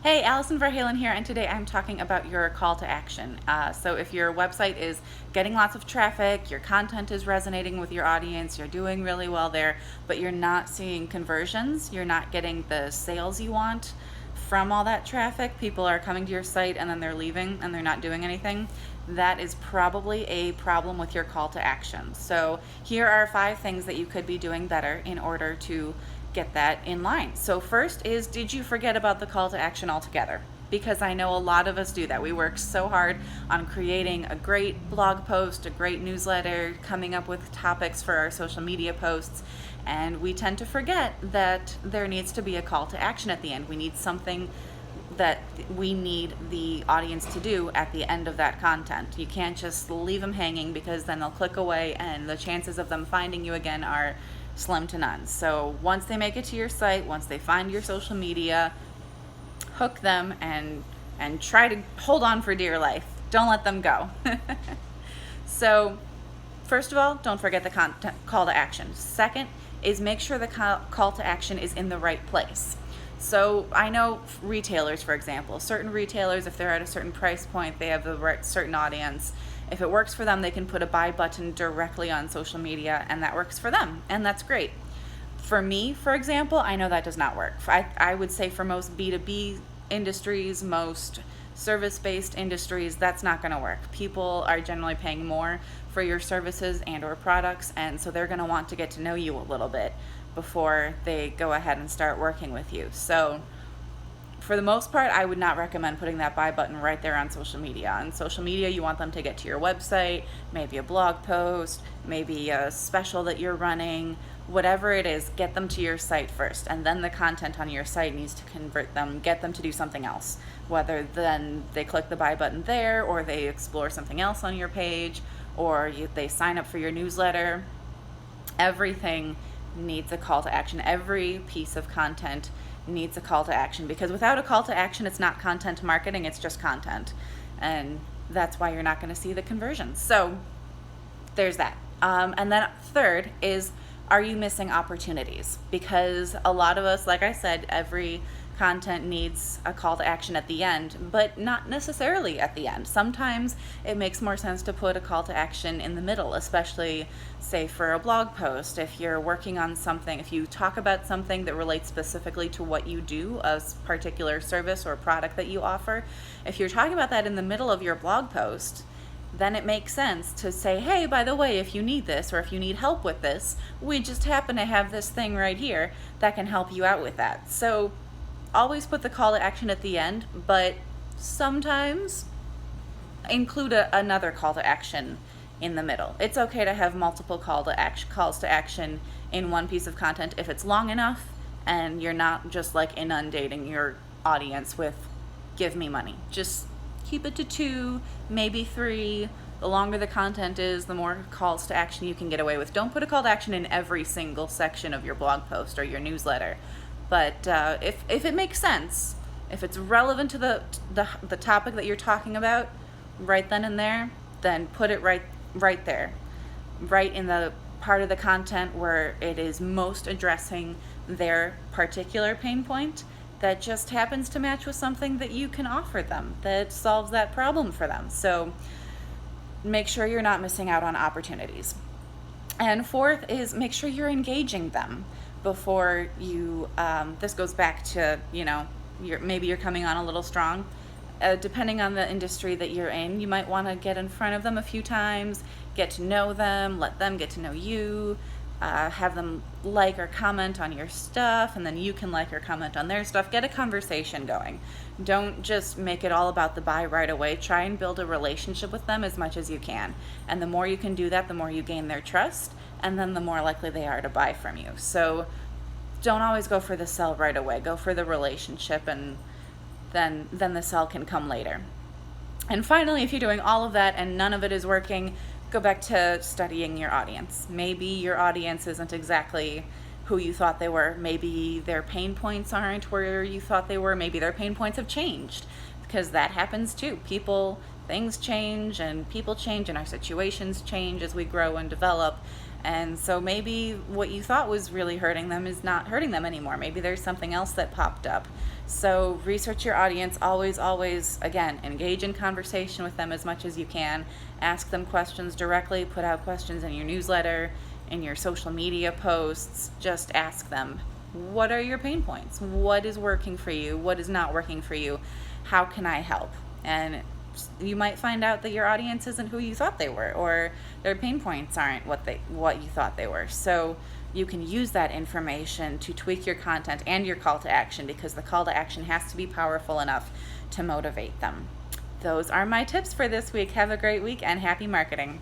Hey, Allison Verhalen here, and today I'm talking about your call to action. So, if your website is getting lots of traffic, your content is resonating with your audience, you're doing really well there, but you're not seeing conversions, you're not getting the sales you want from all that traffic, people are coming to your site and then they're leaving and they're not doing anything, that is probably a problem with your call to action. So, here are 5 things that you could be doing better in order to get that in line. So first is, did you forget about the call to action altogether? Because I know a lot of us do that. We work so hard on creating a great blog post, a great newsletter, coming up with topics for our social media posts, and we tend to forget that there needs to be a call to action at the end. We need something that we need the audience to do at the end of that content. You can't just leave them hanging, because then they'll click away and the chances of them finding you again are slim to none. So once they make it to your site, once they find your social media, hook them and try to hold on for dear life. Don't let them go. So first of all, don't forget the call to action. Second is, make sure the call to action is in the right place. So I know retailers, for example, certain retailers, if they're at a certain price point, they have the right certain audience. If it works for them, they can put a buy button directly on social media, and that works for them, and that's great. For me, for example, I know that does not work. I would say for most B2B industries, most service-based industries, that's not going to work. People are generally paying more for your services and or products, and so they're going to want to get to know you a little bit before they go ahead and start working with you. So for the most part, I would not recommend putting that buy button right there on social media. On social media, you want them to get to your website, maybe a blog post, maybe a special that you're running, whatever it is, get them to your site first. And then the content on your site needs to convert them, get them to do something else. Whether then they click the buy button there, or they explore something else on your page, or they sign up for your newsletter. Everything needs a call to action. Every piece of content needs a call to action, because without a call to action, it's not content marketing, it's just content, and that's why you're not going to see the conversions. So there's that. And then third is, are you missing opportunities? Because a lot of us, like I said, every content needs a call to action at the end, but not necessarily at the end. Sometimes it makes more sense to put a call to action in the middle, especially say for a blog post. If you're working on something, if you talk about something that relates specifically to what you do, a particular service or product that you offer, if you're talking about that in the middle of your blog post, then it makes sense to say, hey, by the way, if you need this, or if you need help with this, we just happen to have this thing right here that can help you out with that. So always put the call to action at the end, but sometimes include another call to action in the middle. It's okay to have multiple calls to action in one piece of content if it's long enough and you're not just like inundating your audience with give me money. Just keep it to 2, maybe 3. The longer the content is, the more calls to action you can get away with. Don't put a call to action in every single section of your blog post or your newsletter. But if it makes sense, if it's relevant to the topic that you're talking about, right then and there, then put it right there, right in the part of the content where it is most addressing their particular pain point that just happens to match with something that you can offer them that solves that problem for them. So make sure you're not missing out on opportunities. And fourth is, make sure you're engaging them before you, this goes back to, maybe you're coming on a little strong. Depending on the industry that you're in, you might want to get in front of them a few times, get to know them, let them get to know you, have them like or comment on your stuff, and then you can like or comment on their stuff. Get a conversation going. Don't just make it all about the buy right away. Try and build a relationship with them as much as you can. And the more you can do that, the more you gain their trust, and then the more likely they are to buy from you. So don't always go for the sell right away. Go for the relationship, and then the sell can come later. And finally, if you're doing all of that and none of it is working, go back to studying your audience. Maybe your audience isn't exactly who you thought they were. Maybe their pain points aren't where you thought they were. Maybe their pain points have changed, because that happens too. Things change and people change and our situations change as we grow and develop. And so maybe what you thought was really hurting them is not hurting them anymore. Maybe there's something else that popped up. So research your audience. Always, always, again, engage in conversation with them as much as you can. Ask them questions directly. Put out questions in your newsletter, in your social media posts. Just ask them, what are your pain points? What is working for you? What is not working for you? How can I help? And you might find out that your audience isn't who you thought they were, or their pain points aren't what you thought they were. So you can use that information to tweak your content and your call to action, because the call to action has to be powerful enough to motivate them. Those are my tips for this week. Have a great week and happy marketing.